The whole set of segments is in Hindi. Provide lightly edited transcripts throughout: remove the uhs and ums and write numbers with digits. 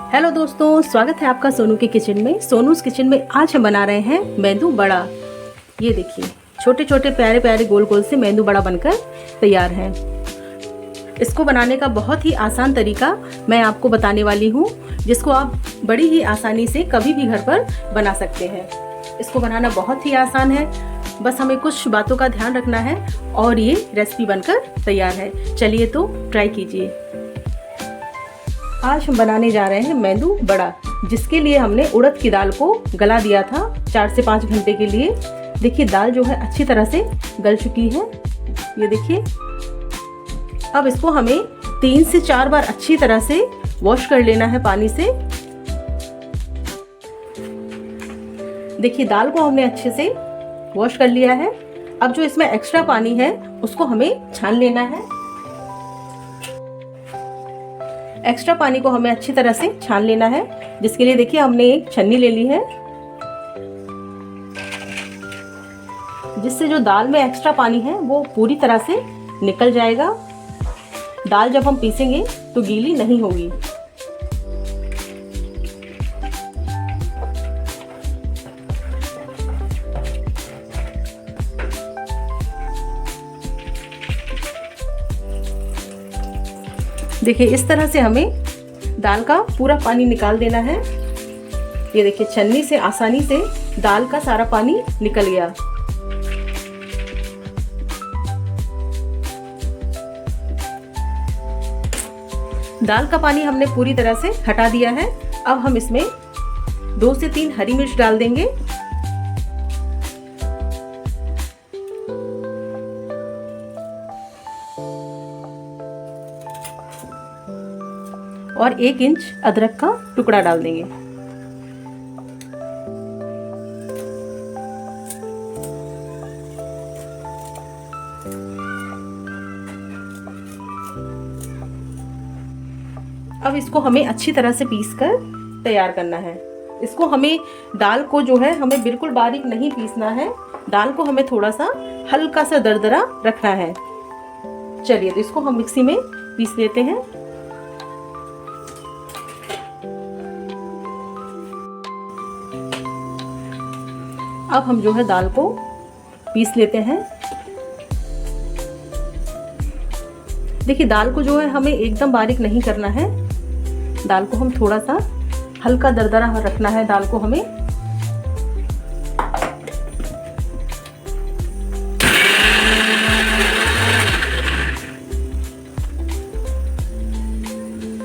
हेलो दोस्तों, स्वागत है आपका सोनू के किचन में। सोनूस किचन में आज हम बना रहे हैं मेंदू बड़ा। ये देखिए, छोटे छोटे प्यारे प्यारे गोल गोल से मेंदू बड़ा बनकर तैयार है। इसको बनाने का बहुत ही आसान तरीका मैं आपको बताने वाली हूँ, जिसको आप बड़ी ही आसानी से कभी भी घर पर बना सकते हैं। इसको बनाना बहुत ही आसान है, बस हमें कुछ बातों का ध्यान रखना है और ये रेसिपी बनकर तैयार है। चलिए तो ट्राई कीजिए। आज हम बनाने जा रहे हैं मेंदू बड़ा, जिसके लिए हमने उड़द की दाल को गला दिया था 4 से 5 घंटे के लिए। देखिए, दाल जो है अच्छी तरह से गल चुकी है। ये देखिए, अब इसको हमें 3 से 4 बार अच्छी तरह से वॉश कर लेना है पानी से। देखिए, दाल को हमने अच्छे से वॉश कर लिया है। अब जो इसमें एक्स्ट्रा पानी है उसको हमें छान लेना है। एक्स्ट्रा पानी को हमें अच्छी तरह से छान लेना है, जिसके लिए देखिए हमने एक छन्नी ले ली है, जिससे जो दाल में एक्स्ट्रा पानी है वो पूरी तरह से निकल जाएगा। दाल जब हम पीसेंगे तो गीली नहीं होगी। देखिए, इस तरह से हमें दाल का पूरा पानी निकाल देना है। ये देखिए, छन्नी से आसानी से दाल का सारा पानी निकल गया। दाल का पानी हमने पूरी तरह से हटा दिया है। अब हम इसमें 2 से 3 हरी मिर्च डाल देंगे और 1 इंच अदरक का टुकड़ा डाल देंगे। अब इसको हमें अच्छी तरह से पीस कर तैयार करना है। इसको हमें दाल को जो है हमें बिल्कुल बारीक नहीं पीसना है। दाल को हमें थोड़ा सा हल्का सा दरदरा रखना है। चलिए, तो इसको हम मिक्सी में पीस लेते हैं। अब हम जो है दाल को पीस लेते हैं। देखिए, दाल को जो है हमें एकदम बारीक नहीं करना है। दाल को हम थोड़ा सा हल्का दरदरा रखना है। दाल को हमें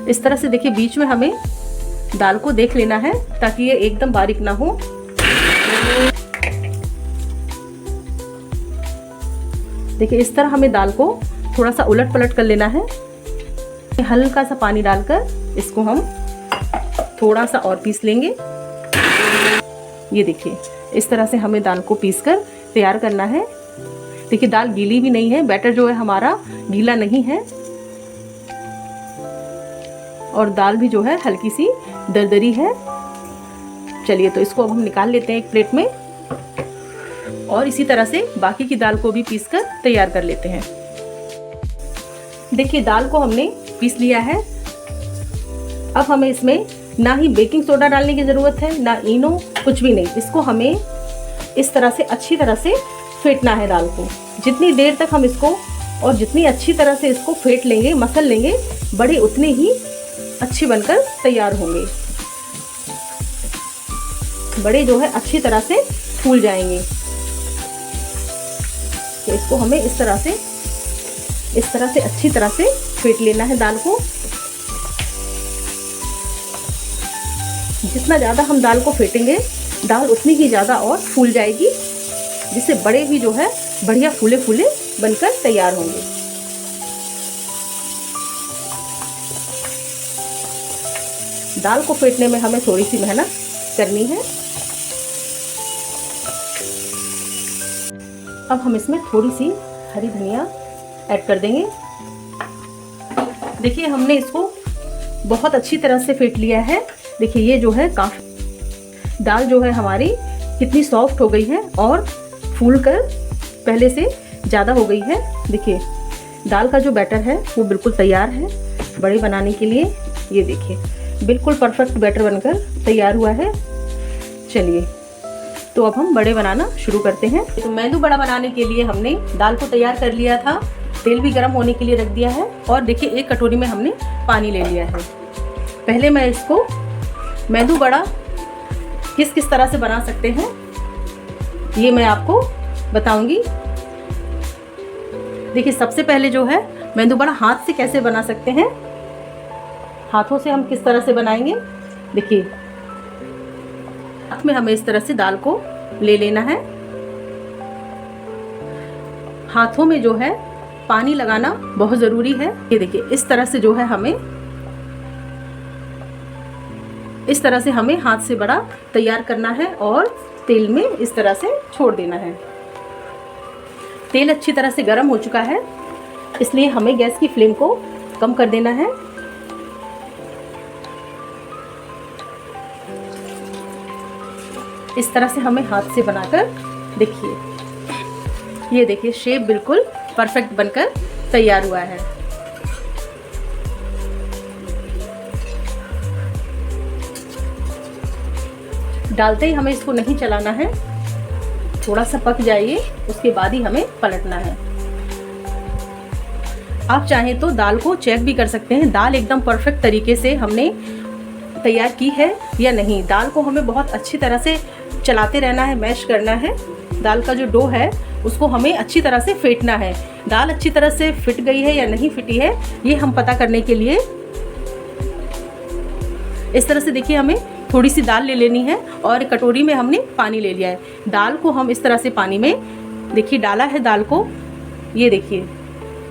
इस तरह से, देखिए, बीच में हमें दाल को देख लेना है ताकि ये एकदम बारीक ना हो। देखिए, इस तरह हमें दाल को थोड़ा सा उलट पलट कर लेना है। हल्का सा पानी डालकर इसको हम थोड़ा सा और पीस लेंगे। ये देखिए, इस तरह से हमें दाल को पीसकर तैयार करना है। देखिए, दाल गीली भी नहीं है, बैटर जो है हमारा गीला नहीं है और दाल भी जो है हल्की सी दरदरी है। चलिए, तो इसको अब हम निकाल लेते हैं एक प्लेट में और इसी तरह से बाकी की दाल को भी पीसकर तैयार कर लेते हैं। देखिए, दाल को हमने पीस लिया है। अब हमें इसमें ना ही बेकिंग सोडा डालने की ज़रूरत है, ना इनो, कुछ भी नहीं। इसको हमें इस तरह से अच्छी तरह से फेंटना है दाल को। जितनी देर तक हम इसको और जितनी अच्छी तरह से इसको फेंट लेंगे, मसल लेंगे, बड़े उतने ही अच्छी बनकर तैयार होंगे। बड़े जो है अच्छी तरह से फूल जाएंगे। तो इसको हमें इस तरह से अच्छी तरह से फेंट लेना है दाल को। जितना ज़्यादा हम दाल को फेंटेंगे, दाल उतनी ही ज़्यादा और फूल जाएगी, जिससे बड़े भी जो है बढ़िया फूले फूले बनकर तैयार होंगे। दाल को फेंटने में हमें थोड़ी सी मेहनत करनी है। अब हम इसमें थोड़ी सी हरी धनिया ऐड कर देंगे। देखिए, हमने इसको बहुत अच्छी तरह से फेंट लिया है। देखिए, ये जो है काफ़ी दाल जो है हमारी कितनी सॉफ्ट हो गई है और फूल कर पहले से ज़्यादा हो गई है। देखिए, दाल का जो बैटर है वो बिल्कुल तैयार है बड़े बनाने के लिए। ये देखिए, बिल्कुल परफेक्ट बैटर बनकर तैयार हुआ है। चलिए तो अब हम बड़े बनाना शुरू करते हैं। तो मेंदू बड़ा बनाने के लिए हमने दाल को तैयार कर लिया था, तेल भी गर्म होने के लिए रख दिया है और देखिए एक कटोरी में हमने पानी ले लिया है। पहले मैं इसको मेंदू बड़ा किस किस तरह से बना सकते हैं ये मैं आपको बताऊंगी। देखिए सबसे पहले जो है मेंदू बड़ा हाथ से कैसे बना सकते हैं, हाथों से हम किस तरह से बनाएंगे। देखिए हाथ में हमें इस तरह से दाल को ले लेना है। हाथों में जो है पानी लगाना बहुत ज़रूरी है। ये देखिए इस तरह से जो है हमें इस तरह से हमें हाथ से बड़ा तैयार करना है और तेल में इस तरह से छोड़ देना है। तेल अच्छी तरह से गर्म हो चुका है, इसलिए हमें गैस की फ्लेम को कम कर देना है। इस तरह से हमें हाथ से बनाकर देखिए, ये देखिए शेप बिल्कुल परफेक्ट बनकर तैयार हुआ है। डालते ही हमें इसको नहीं चलाना है, थोड़ा सा पक जाइए उसके बाद ही हमें पलटना है। आप चाहें तो दाल को चेक भी कर सकते हैं, दाल एकदम परफेक्ट तरीके से हमने तैयार की है या नहीं। दाल को हमें बहुत अच्छी तरह से चलाते रहना है, मैश करना है। दाल का जो डो है उसको हमें अच्छी तरह से फेंटना है। दाल अच्छी तरह से फिट गई है या नहीं फिटी है ये हम पता करने के लिए इस तरह से देखिए हमें थोड़ी सी दाल ले लेनी है और कटोरी में हमने पानी ले लिया है। दाल को हम इस तरह से पानी में देखिए डाला है दाल को, ये देखिए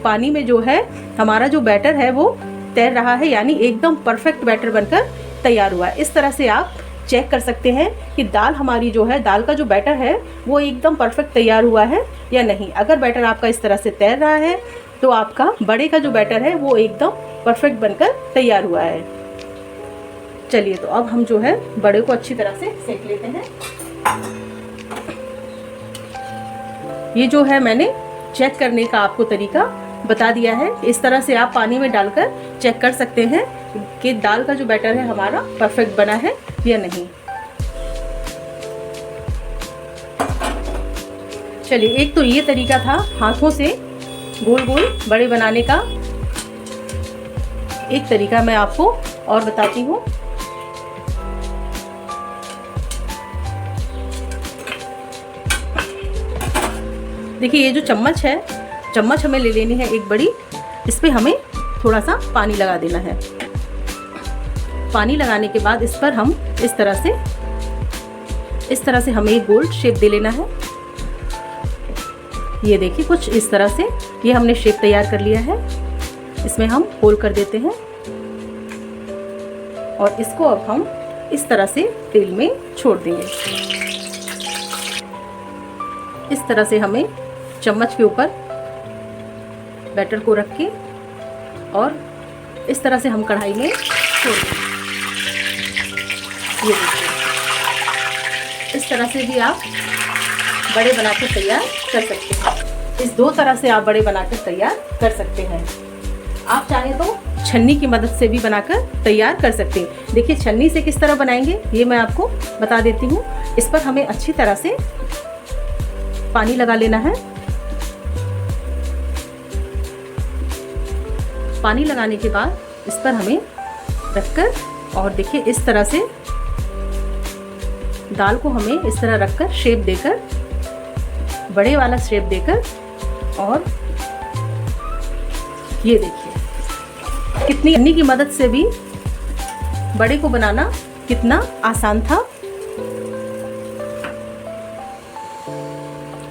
पानी में जो है हमारा जो बैटर है वो तैर रहा है, यानी एकदम परफेक्ट बैटर बनकर तैयार हुआ है। इस तरह से आप चेक कर सकते हैं कि दाल हमारी जो है, दाल का जो बैटर है वो एकदम परफेक्ट तैयार हुआ है या नहीं। अगर बैटर आपका इस तरह से तैर रहा है तो आपका बड़े का जो बैटर है वो एकदम परफेक्ट बनकर तैयार हुआ है। चलिए तो अब हम जो है बड़े को अच्छी तरह से सेक लेते हैं। ये जो है मैंने चेक करने का आपको तरीका बता दिया है। इस तरह से आप पानी में डालकर चेक कर सकते हैं कि दाल का जो बैटर है हमारा परफेक्ट बना है या नहीं। चलिए एक तो ये तरीका था हाथों से गोल गोल बड़े बनाने का। एक तरीका मैं आपको और बताती हूँ। देखिए ये जो चम्मच है, चम्मच हमें ले लेनी है एक बड़ी, इस पे हमें थोड़ा सा पानी लगा देना है। पानी लगाने के बाद इस पर हम इस तरह से हमें एक गोल शेप दे लेना है। ये देखिए कुछ इस तरह से ये हमने शेप तैयार कर लिया है। इसमें हम होल कर देते हैं और इसको अब हम इस तरह से तेल में छोड़ देंगे। इस तरह से हमें चम्मच के ऊपर बैटर को रख के और इस तरह से हम कढ़ाई में छोड़ देंगे। ये देखिए इस तरह से भी आप बड़े बनाकर तैयार कर सकते हैं। इस दो तरह से आप बड़े बनाकर तैयार कर सकते हैं। आप चाहें तो छन्नी की मदद से भी बनाकर तैयार कर सकते हैं। देखिए छन्नी से किस तरह बनाएंगे ये मैं आपको बता देती हूँ। इस पर हमें अच्छी तरह से पानी लगा लेना है। पानी लगाने के बाद इस पर हमें रखकर और देखिए इस तरह से दाल को हमें इस तरह रखकर शेप देकर, बड़े वाला शेप देकर, और ये देखिए कितनी छन्नी की मदद से भी बड़े को बनाना कितना आसान था।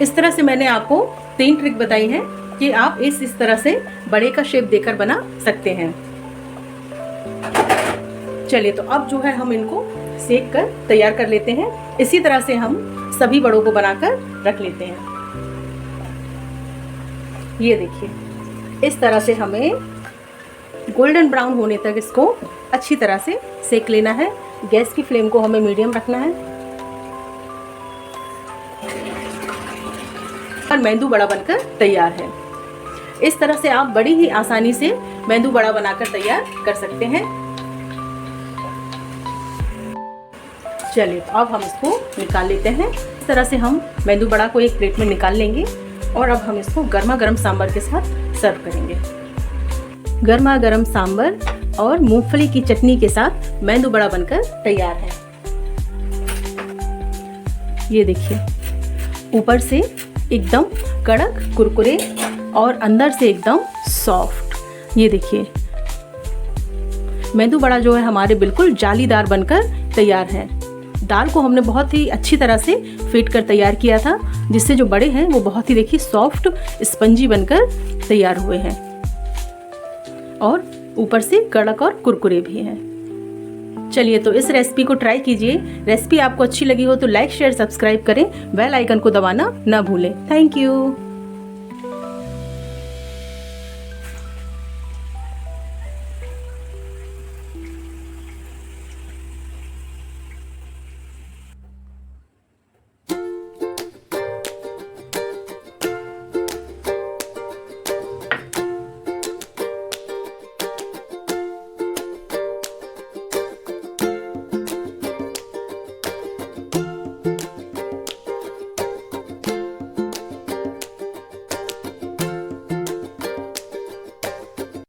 इस तरह से मैंने आपको 3 ट्रिक बताई हैं कि आप इस तरह से बड़े का शेप देकर बना सकते हैं। चलिए तो अब जो है हम इनको सेक कर तैयार कर लेते हैं। इसी तरह से हम सभी बड़ों को बनाकर रख लेते हैं। ये देखिए इस तरह से हमें गोल्डन ब्राउन होने तक इसको अच्छी तरह से सेक लेना है। गैस की फ्लेम को हमें मीडियम रखना है और मेंदू बड़ा बनकर तैयार है। इस तरह से आप बड़ी ही आसानी से मेंदू बड़ा बनाकर तैयार कर सकते हैं। चलिए तो अब हम इसको निकाल लेते हैं। इस तरह से हम मेंदू बड़ा को एक प्लेट में निकाल लेंगे और अब हम इसको गर्मा गर्म सांभर के साथ सर्व करेंगे। गर्मा गर्म सांभर और मूंगफली की चटनी के साथ मेंदू बड़ा बनकर तैयार है। ये देखिए, ऊपर से एकदम कड़क कुरकुरे और अंदर से एकदम सॉफ्ट। ये देखिए, मेंदू बड़ा जो है हमारे बिल्कुल जालीदार बनकर तैयार है। दाल को हमने बहुत ही अच्छी तरह से फेंट कर तैयार किया था, जिससे जो बड़े हैं वो बहुत ही देखिए सॉफ्ट स्पंजी बनकर तैयार हुए हैं और ऊपर से कड़क और कुरकुरे भी हैं। चलिए तो इस रेसिपी को ट्राई कीजिए। रेसिपी आपको अच्छी लगी हो तो लाइक शेयर सब्सक्राइब करें, बेल आइकन को दबाना ना भूलें। Thank you.